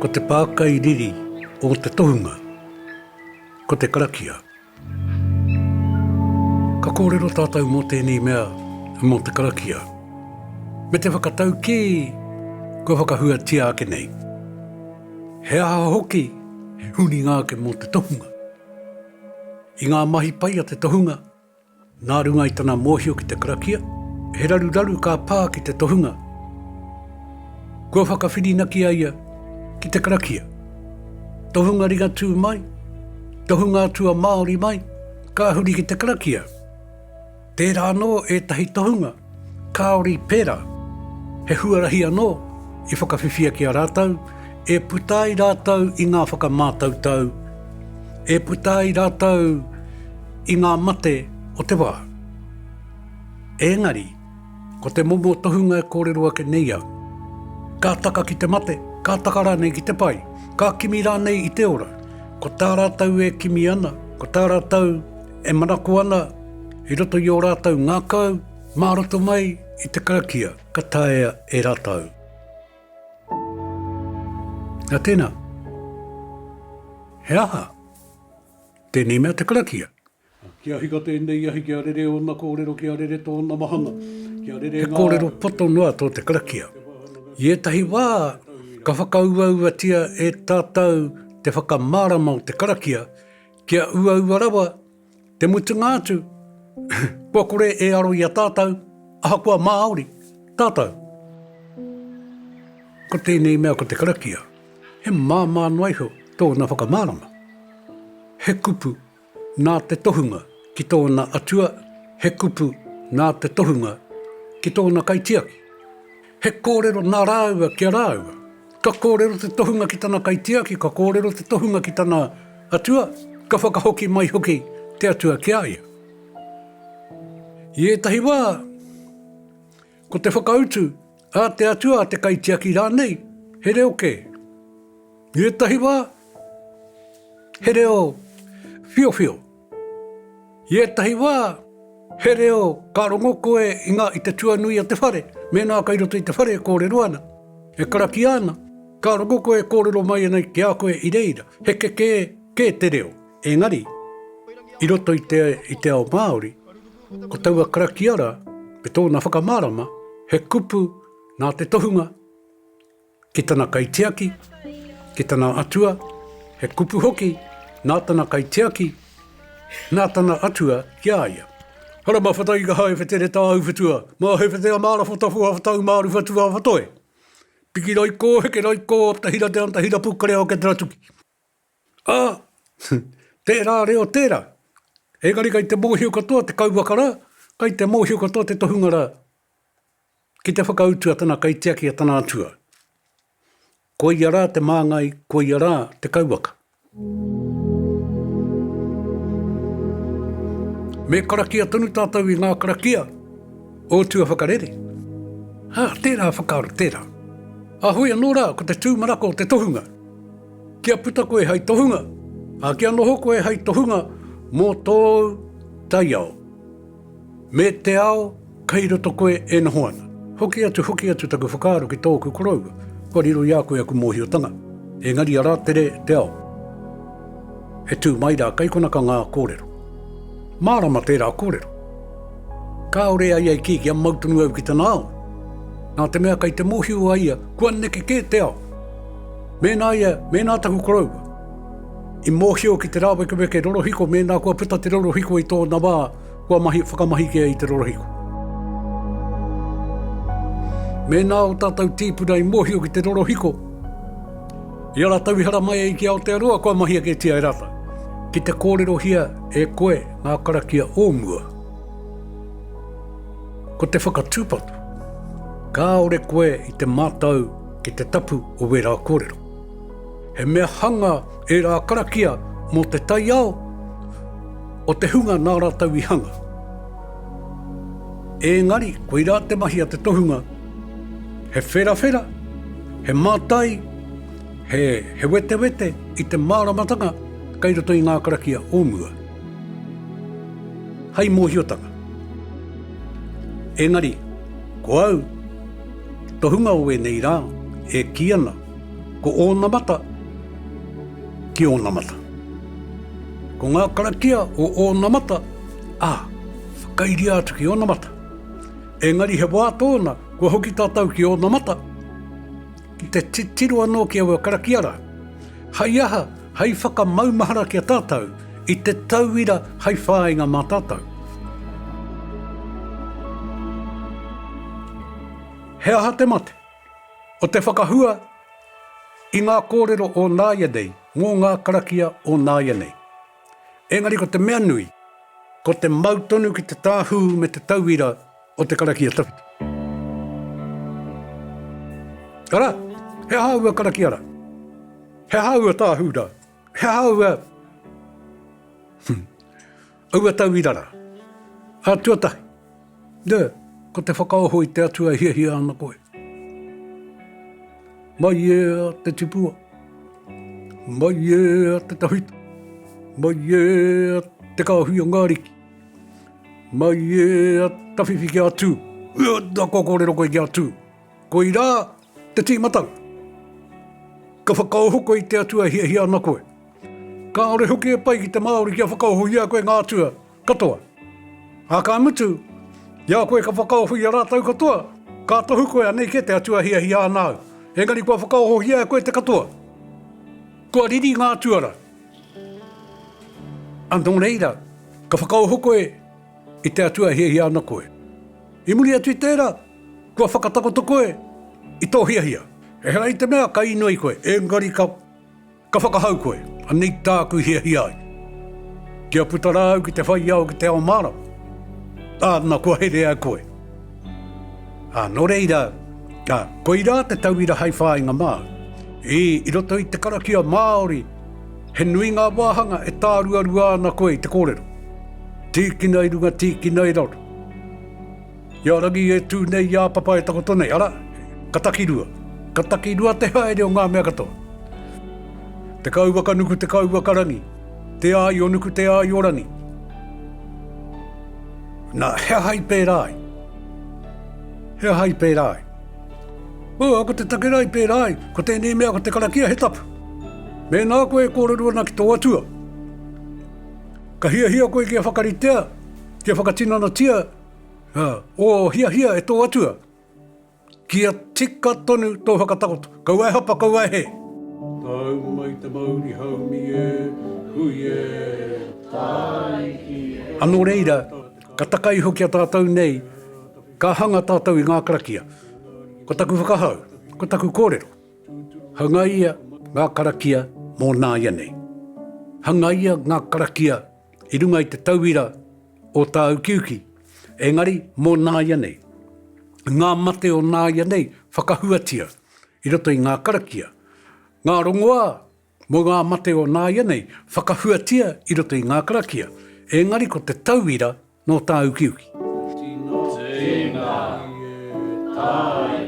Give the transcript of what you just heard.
ko te pākai riri o te tohunga, ko te Karakia. Ka kōrero tātou mō tēnei mea mō te Karakia. Me te whakatau ki, ko whakahua tia ake nei. He aha hoki, he huni ngāke mō te tohunga. I ngā mahi pai a te tohunga, nā runga i tana mōhio ki te Karakia, he raru ka pā ki te tohunga. Kua whakawhirinaki aia ki te Karakia. Tohunga ringa tū mai, tohunga atua Māori mai, ka huri ki te Karakia. Tērā no e tahi tohunga, kaori pērā. He huarahi anō, i whakawhiwhia ki a rātau, e putai rātau i ngā whakamātautau, e putai rātau i ngā mate o te wā. Engari, ko te momo tohunga e kōrero ake nei au. Ka taka ki te mate, ka taka rānei ki te pai, ka kimi rānei i te ora. Ko tā rātau e kimi ana, ko tā rātau e manako ana, i roto i o rātau ngākau, māroto mai i te Karakia, ka taea e rātau. Nā tēnā, he aha, tēnei mea te Karakia. Kia hika tēnei ahi, kia rere o nā kōrero, kia rere tōna mahanga, kia rere ngā... He kōrero poto noa tō te Karakia. I etahi wā, ka whakauaua tia e tātou te whakamārama o te Karakia, kia ua rawa, te mutu ngātu, kua kore e aro i a tātou, aha kua Māori, tātou. Ko tēnei mea ko te Karakia, he māmā noiho tōna whakamārama. He kupu nā te tohunga ki tōna atua, he kupu nā te tohunga ki tōna kaitiaki. He kōrero nā rāua kia rāua. Ka kōrero te tohunga ki tana kaitiaki, ka kōrero te tohunga ki tana atua, ka whakahoki mai hoki te atua ki aia. I etahi wā, ko te whakautu a te atua a te kaitiaki rānei, he reo ke. I etahi wā, he reo whio. I etahi wā, he reo ka rongo koe i te tuanui a te whare, me nā kairoto i te whare e kōrero ana, e Karakia ana, ka rongo koe e kōrero mai ana ki a koe i reira, he ke te reo. Engari, i roto i te ao Māori, ko taua Karakia ra, pe tōna whakamārama, he kupu nā te tohunga, ki tana kaitiaki, ki tana atua, he kupu hoki, nā tana kaitiaki, nā tana atua ki aia. Hara ma whatai ka hae whetere tā au whetua, ma he whetea māra whatawhua whatau māru whetua whatoe. Piki raiko, heke raiko, tahira te antahira pukare o ke tratuki. Tērā reo tērā. Engari kai te mōhio katoa te kauwakara, kai te mōhio katoa te tohungara, ki te whakautua tana kaitiaki a tana atua. Ko ia rā te māngai, ko ia rā te kauwaka. Me Karakia tonu tātou i ngā Karakia, o tua whakarere. Tērā whakaaro, tērā. Hui anō rā, ko te tūmarako o te tohunga. Kia puta koe hai tohunga, kia noho koe hai tohunga, mō tō taiao. Me te ao, kai roto koe e noho ana. Hoki atu taku whakaaro ki tōku korauga, kua riro i a koe aku mōhiotanga. Engari a rā tere te ao. He tū mai rā kaikonaka ngā kōrero. Mārama tērā kōrero. Kāore ai ki a mautunu au ki tana ao. Nā te mea kai te mōhio aia, kua neke ke te ao. Me nā taku korauga. I mōhio ki te rāwekaweke rorohiko, me nā kua puta te rorohiko i tōna wā, kua whakamahi kia i te rorohiko. Me nā o tātou tīpuna i mōhio ki te rorohiko. I ara tauhara mai i ki Aotearoa, kua mahia ke tia e rata. Ki te kōrero hia e koe ngā Karakia ōmua. Ko te whakatūpatu, kāore koe i te mātau ki te tapu o we rā kōrero. He mea hanga e rā Karakia mō te taiao, o te hunga nā rātau i hanga. Engari, koe rā te mahi a te tohunga, he whera, he mātai, he wete i te māramatanga, kai roto i ngā Karakia ōmua. Hai mōhiotanga. Engari, ko au, tohunga o e nei rā, e ki ana, ko ōna mata ki ōna mata. Ko ngā karakia o ōna mata, whakairi atu ki ōna mata. Engari he wā tōna, kua hoki tātou ki ōna mata. Ki te titiru anō ki aua karakiara. Hai aha, hei whakamaumahara ki a tātou, i te tauira hei whāinga mā tātou. He aha te mate, o te whakahua i ngā kōrero o nāia nei, mō ngā karakia o nāia nei. Engari ko te mea nui, ko te mautonu ki te tāhu me te tauira o te karakia tawhito. Ara, he haua karakiara, he haua tāhura, he haua aua tauirara. Tuatahi, ko te whakaoho i te atua hia ana koe. Mai te tipua, mai te tawhito, mai te kahui o ngāriki, mai tawhiwhi ki atu, da kokorero koe ki atu, ko i rā te tīmatau. Ka whakaoho koe i te atua hia ana koe. Ka ore hoki e pai ki te Māori kia whakaoho ia koe ngā atua, katoa. Ka mutu, ia koe ka whakaoho ia rātau katoa, ka tohu koe anei ke te atua hia anau. Engari kua whakaoho ia koe te katoa. Kua riri ngā tuara. Antonga reira, ka whakaoho koe i te atua hia ana koe. I muri atu i tērā, kua whakatakoto koe i tō hia. E hera i te mea ka inoi koe, engari ka whakahau koe, anei tāku hia ai. Kia putara au ki te whai au ki te Tēmara. Nā kua here au koe. No reira, ko i rā te tauira hei whāinga mā. I roto i te karakia Māori, he nui ngā wāhanga e tāruarua ana koe i te kōrero. Tiki nei runga, tiki nei raro. Ia rangi e tū nei ia papa e takoto nei, ara, katakirua. Katakirua te haere o ngā mea katoa. Te kauwaka nuku, te kauwaka rangi. Te ai o nuku, te ai o rangi. Nā, hea hai pērai. Hea hai pērai. Ko te takerai pērai, ko tēnei mea ko te karakia he tapu. Me nā koe kōrerua na ki tō atua. Ka hia koe kia whakaritea, kia whakatinana tia, o hia e tō atua. Kia tika tonu tō whakatakoto, kau ai hapa, kau ai he. Tau mai te Māori haumi hui tai. Anō reira, ka takai hoki a tātou nei, ka hanga tātou i ngā karakia. Ko taku whakahau, ko taku kōrero. Hanga ia ngā karakia mō nāia nei. Hanga ia ngā karakia i runga i te tauira o tā ukiuki. Engari mō nāia nei. Ngā mate o nāia nei whakahuatia i roto i ngā karakia. Ngā rongoā mō ngā mate o nāia nei whakahuatia i roto i ngā karakia. Engari ko te tauira no tā ukiuki. Tēnā tai.